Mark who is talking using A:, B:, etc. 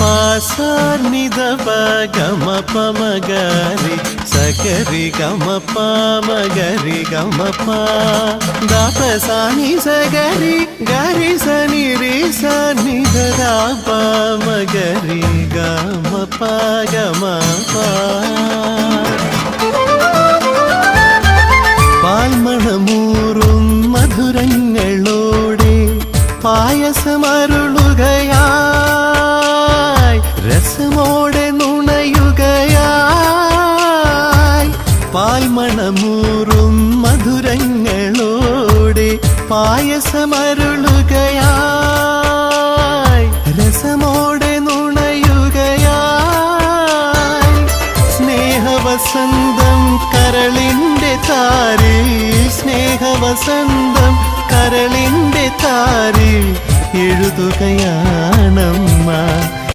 A: പാസാർനിധ ഗമ പമഗരി സഗരി ഗമ പമഗരി ഗമ പ ദാപസാനി സഗരി ഗരി സനി രി സനി ധ പമഗരി ഗമ പ ഗമ പ പാൽമണമൂറും മധുരങ്ങളോടെ പായസമരുളുകയായി രസമോടെ നുണയുകയായി പാൽമണമൂറും മധുരങ്ങളോടെ പായസമരുളുകയായി രസമോടെ നുണയുകയായി സ്നേഹവസന്തം കരളിൻ്റെ താരിൽ സ്നേഹവസന്തം കരളിൻ്റെ താരിൽ എഴുതുകയാണമ്മ